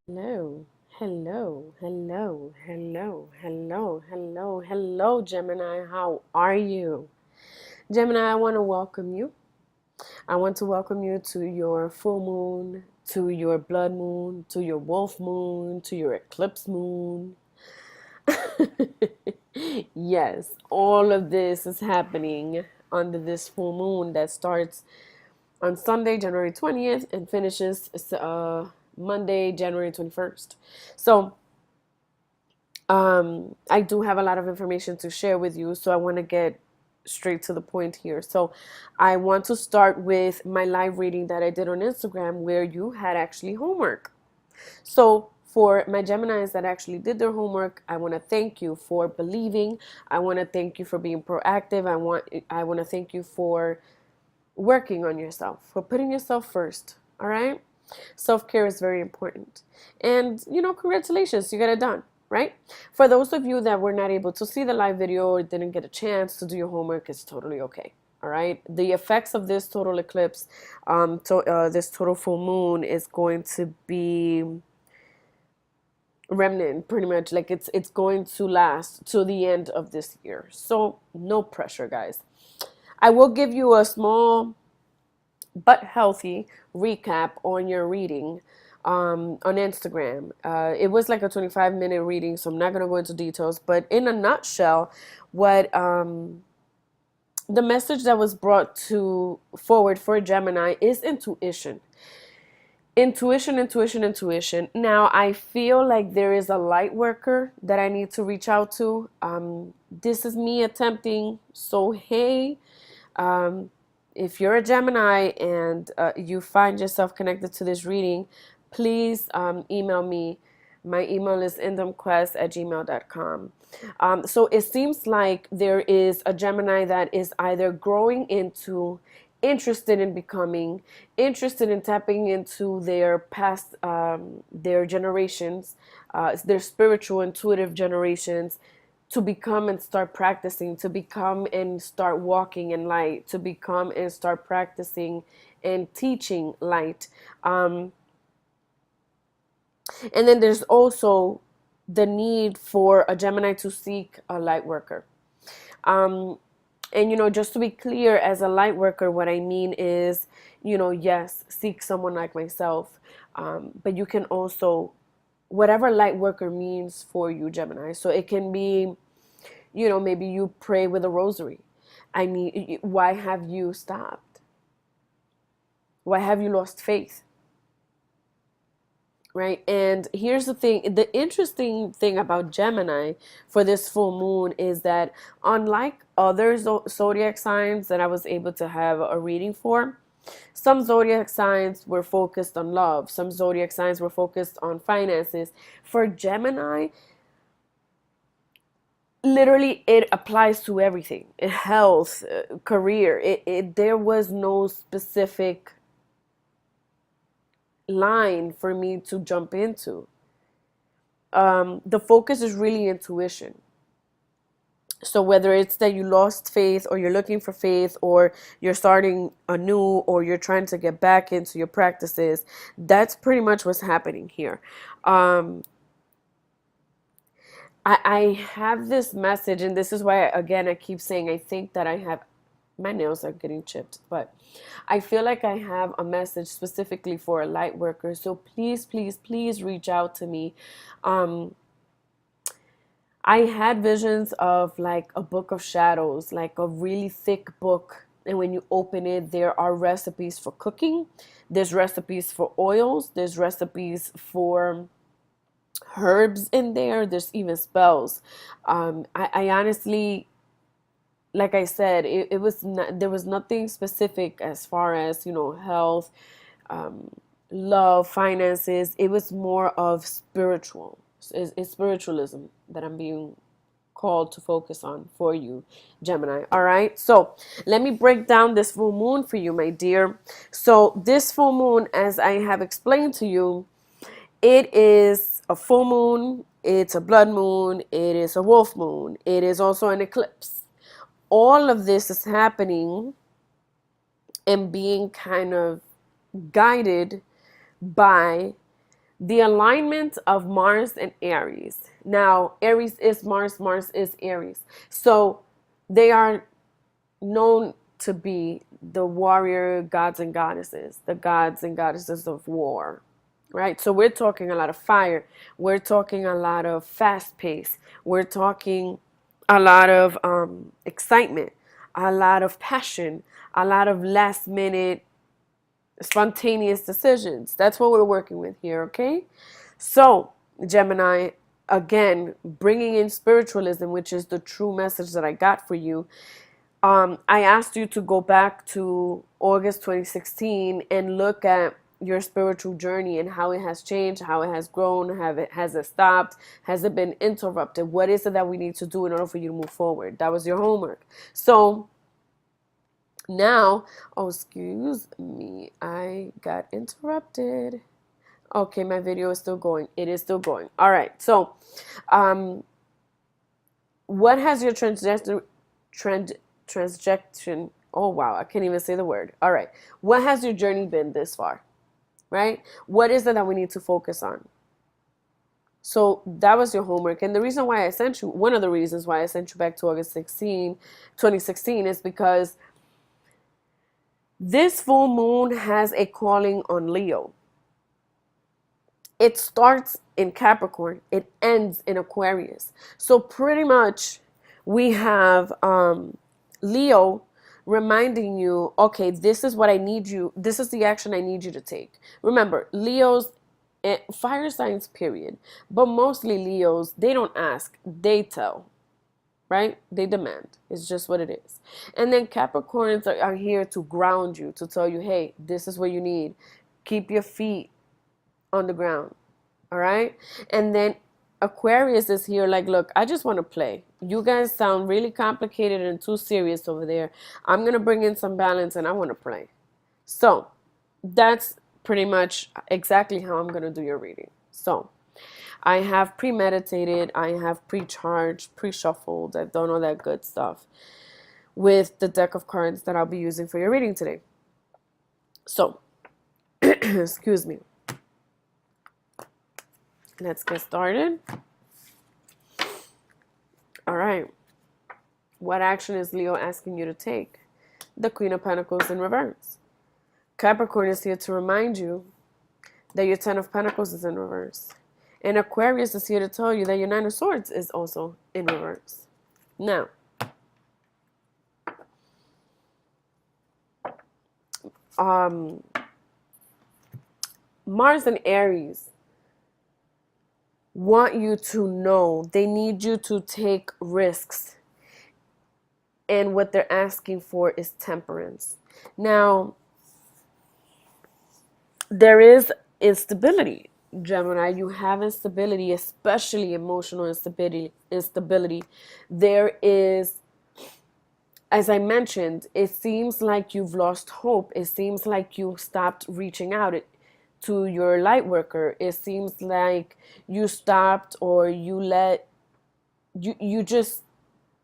Hello, hello, hello, hello, hello, hello, hello, Gemini. How are you? Gemini, I want to welcome you. I want to welcome you to your full moon, to your blood moon, to your wolf moon, to your eclipse moon. Yes, all of this is happening under this full moon that starts on Sunday, January 20th, and finishes Monday, January 21st. So, I do have a lot of information to share with you, so I want to get straight to the point here. So, I want to start with my live reading that I did on Instagram where you had actually homework. So, for my Geminis that actually did their homework, I want to thank you for believing. I want to thank you for being proactive. I want to thank you for working on yourself, for putting yourself first. All right? Self-care is very important. And, congratulations, you got it done, right? For those of you that were not able to see the live video or didn't get a chance to do your homework, it's totally okay. All right. The effects of this total eclipse, this total full moon is going to be remnant, pretty much. Like it's going to last to the end of this year. So no pressure, guys. I will give you a small but healthy recap on your reading on Instagram. It was like a 25-minute reading, so I'm not going to go into details. But in a nutshell, what the message that was brought to forward for Gemini is intuition. Intuition, intuition, intuition. Now, I feel like there is a light worker that I need to reach out to. This is me attempting. So, hey, um, if you're a Gemini and you find yourself connected to this reading, please email me. My email is indumquest@gmail.com. So it seems like there is a Gemini that is either growing into, interested in becoming, interested in tapping into their past, their generations, their spiritual, intuitive generations, to become and start practicing, to become and start walking in light, to become and start practicing and teaching light. And then there's also the need for a Gemini to seek a light worker. Um, and just to be clear, as a light worker, what I mean is, yes, seek someone like myself, but you can also, whatever light worker means for you, Gemini. So it can be, maybe you pray with a rosary. I mean, why have you stopped? Why have you lost faith? Right? And here's the thing, the interesting thing about Gemini for this full moon is that, unlike other zodiac signs that I was able to have a reading for, some zodiac signs were focused on love, some zodiac signs were focused on finances. For Gemini, literally it applies to everything: health, career. There was no specific line for me to jump into. The focus is really intuition. So whether it's that you lost faith, or you're looking for faith, or you're starting anew, or you're trying to get back into your practices, that's pretty much what's happening here. um, I have this message, and this is why, again, I keep saying I think that I have, my nails are getting chipped, but I feel like I have a message specifically for a light worker. So please, please, please reach out to me. Um, I had visions of like a book of shadows, like a really thick book. And when you open it, there are recipes for cooking. There's recipes for oils. There's recipes for herbs in there. There's even spells. I honestly, like I said, it was not, there was nothing specific as far as, health, um, love, finances. It was more of spiritual. It's spiritualism that I'm being called to focus on for you, Gemini. All right. So let me break down this full moon for you, my dear. So this full moon, as I have explained to you, it is a full moon. It's a blood moon. It is a wolf moon. It is also an eclipse. All of this is happening, and being kind of guided by The alignment of Mars and Aries. Now, Aries is Mars, Mars is Aries. So they are known to be the warrior gods and goddesses, the gods and goddesses of war, right? So we're talking a lot of fire. We're talking a lot of fast pace. We're talking a lot of excitement, a lot of passion, a lot of last minute spontaneous decisions. That's what we're working with here, okay? So, Gemini, again, bringing in spiritualism, which is the true message that I got for you. I asked you to go back to August 2016 and look at your spiritual journey and how it has changed, how it has grown, has it stopped, has it been interrupted? What is it that we need to do in order for you to move forward? That was your homework. So now, oh, excuse me, I got interrupted. Okay, my video is still going. It is still going. All right. So, what has your transaction? Oh wow, I can't even say the word. All right. What has your journey been this far? Right? What is it that we need to focus on? So that was your homework. And the reason why I sent you, one of the reasons why I sent you back to August 16, 2016 is because this full moon has a calling on Leo. It starts in Capricorn, it ends in Aquarius. So pretty much we have Leo reminding you, okay, this is what I need you, this is the action I need you to take. Remember, Leo's fire signs, period. But mostly Leos, they don't ask, they tell, right? They demand. It's just what it is. And then Capricorns are here to ground you, to tell you, hey, this is what you need. Keep your feet on the ground. All right. And then Aquarius is here like, look, I just want to play. You guys sound really complicated and too serious over there. I'm going to bring in some balance and I want to play. So that's pretty much exactly how I'm going to do your reading. So I have premeditated, I have pre-charged, pre-shuffled, I've done all that good stuff with the deck of cards that I'll be using for your reading today. So, excuse me. Let's get started. All right. What action is Leo asking you to take? The Queen of Pentacles in reverse. Capricorn is here to remind you that your Ten of Pentacles is in reverse. And Aquarius is here to tell you that your Nine of Swords is also in reverse. Now, Mars and Aries want you to know, they need you to take risks. And what they're asking for is temperance. Now, there is instability, Gemini. You have instability, especially emotional instability. There is, as I mentioned, it seems like you've lost hope. It seems like you stopped reaching out to your light worker. It seems like you stopped, or you just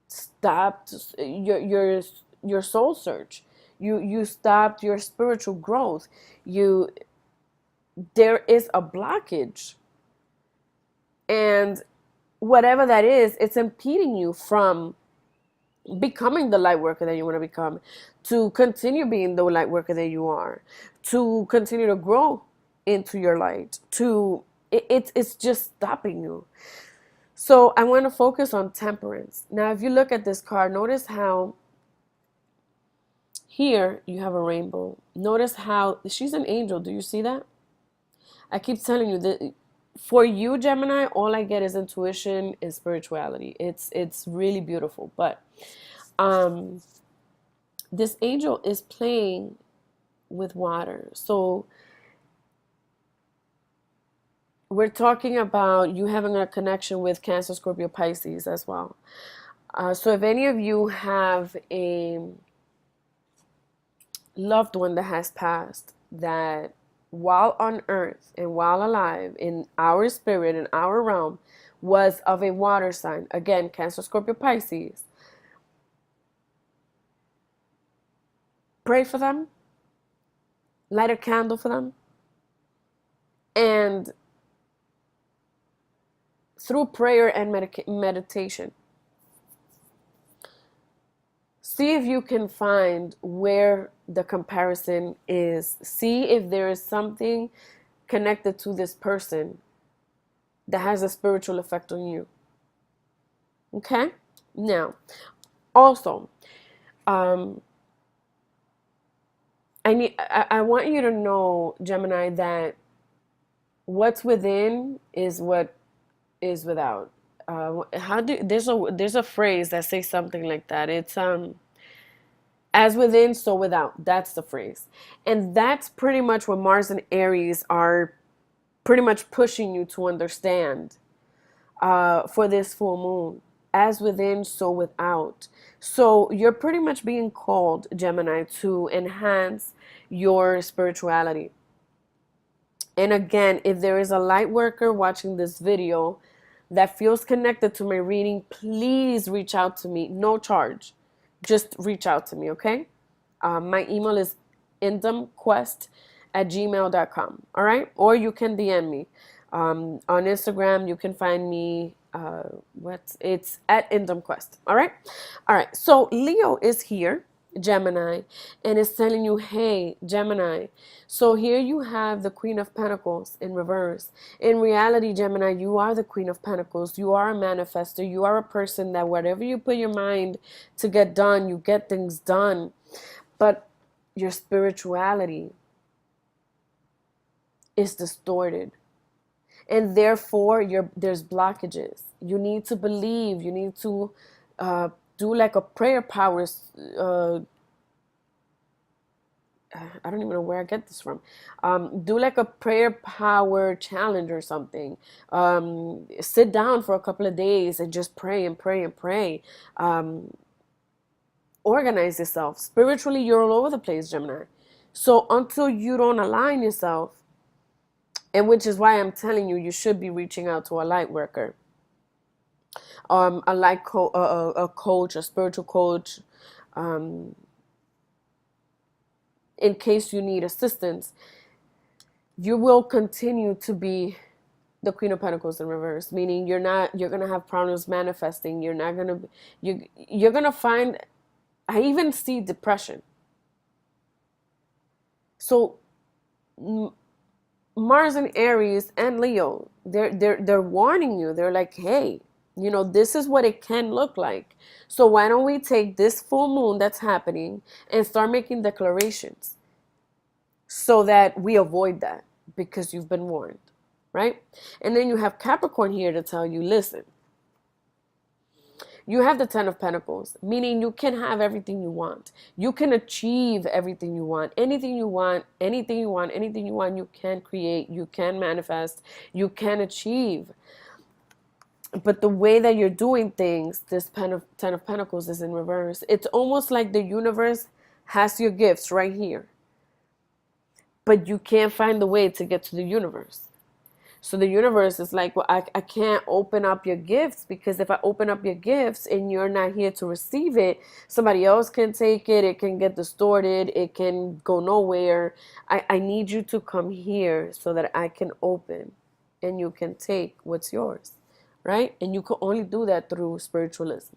stopped your soul search. You stopped your spiritual growth. There is a blockage, and whatever that is, it's impeding you from becoming the light worker that you want to become, to continue being the light worker that you are, to continue to grow into your light, it's just stopping you. So I want to focus on temperance. Now, if you look at this card, notice how here you have a rainbow. Notice how she's an angel. Do you see that? I keep telling you that for you, Gemini, all I get is intuition and spirituality. It's really beautiful. But this angel is playing with water. So we're talking about you having a connection with Cancer, Scorpio, Pisces as well. So if any of you have a loved one that has passed, that while on earth and while alive in our spirit, in our realm, was of a water sign, again, Cancer, Scorpio, Pisces, pray for them, light a candle for them, and through prayer and meditation. See if you can find where the comparison is. See if there is something connected to this person that has a spiritual effect on you. Okay? Now, also, um, I want you to know, Gemini, that what's within is what is without. There's a phrase that says something like that. It's as within, so without. That's the phrase. And that's pretty much what Mars and Aries are pretty much pushing you to understand for this full moon. As within, so without. So you're pretty much being called, Gemini, to enhance your spirituality. And again, if there is a light worker watching this video that feels connected to my reading, please reach out to me. No charge. Just reach out to me, okay? My email is indumquest@gmail.com, all right? Or you can DM me. On Instagram, you can find me, it's at indumquest, all right? All right, so Leo is here, Gemini, and is telling you, hey, Gemini, so here you have the Queen of Pentacles in reverse. In reality, Gemini, you are the Queen of Pentacles. You are a manifester. You are a person that whatever you put your mind to get done, you get things done. But your spirituality is distorted. And therefore, there's blockages. You need to believe. You need to do like a prayer powers. I don't even know where I get this from. Do like a prayer power challenge or something. Sit down for a couple of days and just pray and pray and pray. Organize yourself. Spiritually, you're all over the place, Gemini. So until you don't align yourself, and which is why I'm telling you, you should be reaching out to a light worker, a coach, a spiritual coach, in case you need assistance. You will continue to be the Queen of Pentacles in reverse, meaning you're gonna have problems manifesting. You're gonna find, I even see depression. So Mars and Aries and Leo, they're warning you. They're like, hey, this is what it can look like. So why don't we take this full moon that's happening and start making declarations so that we avoid that, because you've been warned, right? And then you have Capricorn here to tell you, listen, you have the Ten of Pentacles, meaning you can have everything you want. You can achieve everything you want. Anything you want, anything you want, anything you want, you can create, you can manifest, you can achieve. But the way that you're doing things, this Ten of Pentacles is in reverse. It's almost like the universe has your gifts right here, but you can't find the way to get to the universe. So the universe is like, well, I can't open up your gifts, because if I open up your gifts and you're not here to receive it, somebody else can take it. It can get distorted. It can go nowhere. I need you to come here so that I can open and you can take what's yours, right? And you can only do that through spiritualism.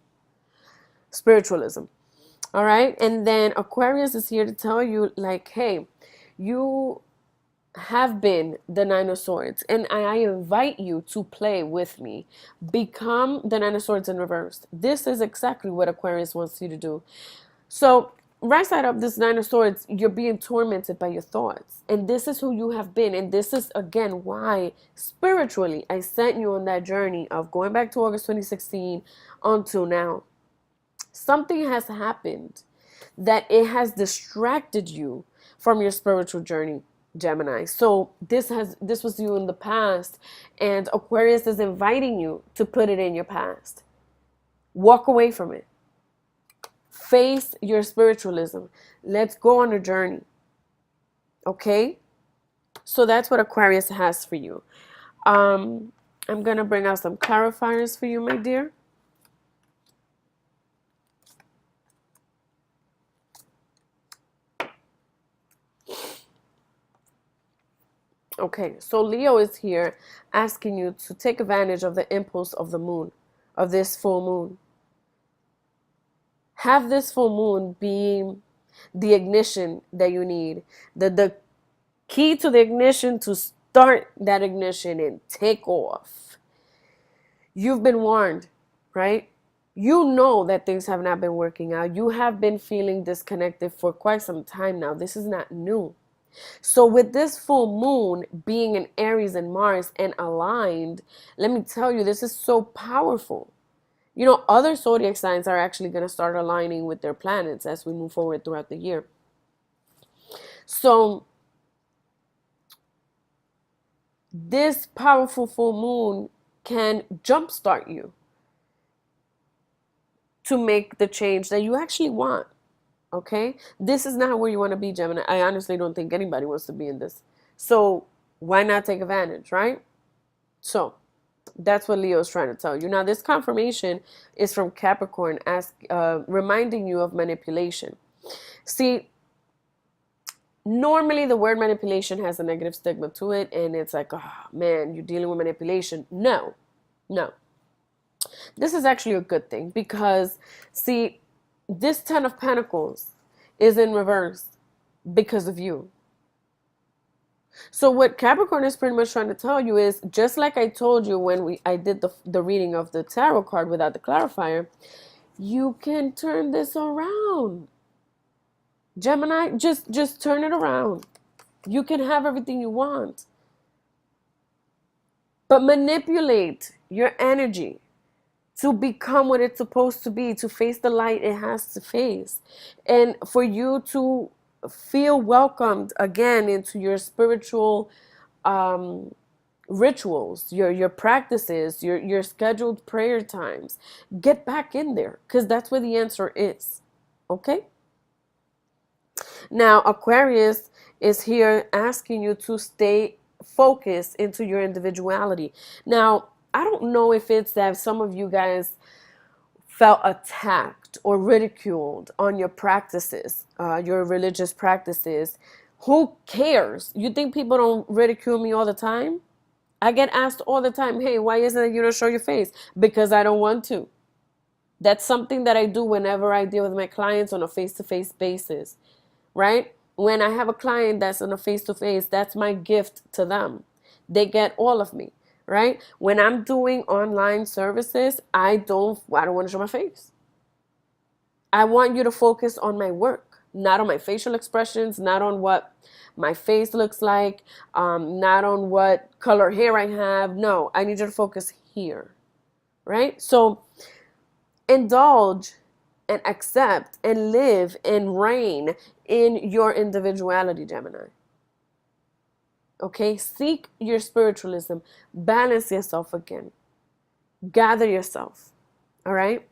All right. And then Aquarius is here to tell you, like, hey, you have been the Nine of Swords, and I invite you to play with me. Become the Nine of Swords in reverse. This is exactly what Aquarius wants you to do. So right side up, this Nine of Swords, you're being tormented by your thoughts, and this is who you have been. And this is again why spiritually I sent you on that journey of going back to August 2016 until now. Something has happened that it has distracted you from your spiritual journey, Gemini. So this was you in the past, and Aquarius is inviting you to put it in your past. Walk away from it. Face your spiritualism. Let's go on a journey. Okay? So that's what Aquarius has for you. I'm going to bring out some clarifiers for you, my dear. Okay, so Leo is here asking you to take advantage of the impulse of the moon, of this full moon. Have this full moon be the ignition that you need, the key to the ignition to start that ignition and take off. You've been warned, right? You know that things have not been working out. You have been feeling disconnected for quite some time now. This is not new. So with this full moon being in Aries and Mars and aligned, let me tell you, this is so powerful. You know, other zodiac signs are actually going to start aligning with their planets as we move forward throughout the year. So this powerful full moon can jumpstart you to make the change that you actually want. Okay? This is not where you want to be, Gemini. I honestly don't think anybody wants to be in this. So why not take advantage, right? So that's what Leo is trying to tell you. Now, this confirmation is from Capricorn, reminding you of manipulation. See, normally the word manipulation has a negative stigma to it, and it's like, oh man, you're dealing with manipulation. No, no. This is actually a good thing because, see, this Ten of Pentacles is in reverse because of you. So what Capricorn is pretty much trying to tell you is, just like I told you when I did the reading of the tarot card without the clarifier, you can turn this around. Gemini, just turn it around. You can have everything you want. But manipulate your energy to become what it's supposed to be, to face the light it has to face. And for you to feel welcomed again into your spiritual rituals, your practices, your scheduled prayer times. Get back in there, because that's where the answer is. Okay? Now, Aquarius is here asking you to stay focused into your individuality. Now, I don't know if it's that some of you guys felt attacked or ridiculed on your practices, your religious practices. Who cares? You think people don't ridicule me all the time? I get asked all the time, hey, why isn't it you don't show your face? Because I don't want to. That's something that I do whenever I deal with my clients on a face-to-face basis, right? When I have a client that's on a face-to-face, that's my gift to them. They get all of me, right? When I'm doing online services, I don't want to show my face. I want you to focus on my work, not on my facial expressions, not on what my face looks like, not on what color hair I have. No, I need you to focus here, right? So indulge and accept and live and reign in your individuality, Gemini. Okay, seek your spiritualism, balance yourself again, gather yourself. All right,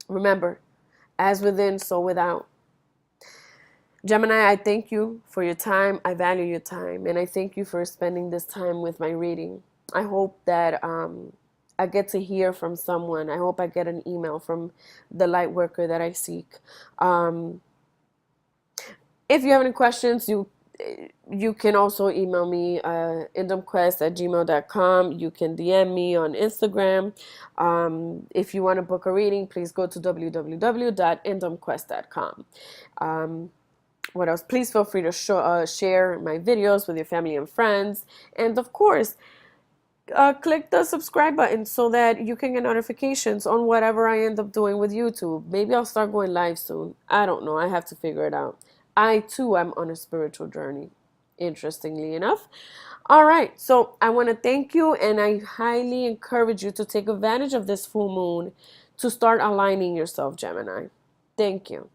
remember, as within, so without. Gemini, I thank you for your time. I value your time, and I thank you for spending this time with my reading. I hope that I get to hear from someone. I hope I get an email from the light worker that I seek. If you have any questions, you can also email me, indomquest@gmail.com. You can DM me on Instagram. If you want to book a reading, please go to www.indomquest.com. What else? Please feel free to share my videos with your family and friends. And of course, click the subscribe button so that you can get notifications on whatever I end up doing with YouTube. Maybe I'll start going live soon. I don't know. I have to figure it out. I too am on a spiritual journey, interestingly enough. All right. So I want to thank you, and I highly encourage you to take advantage of this full moon to start aligning yourself, Gemini. Thank you.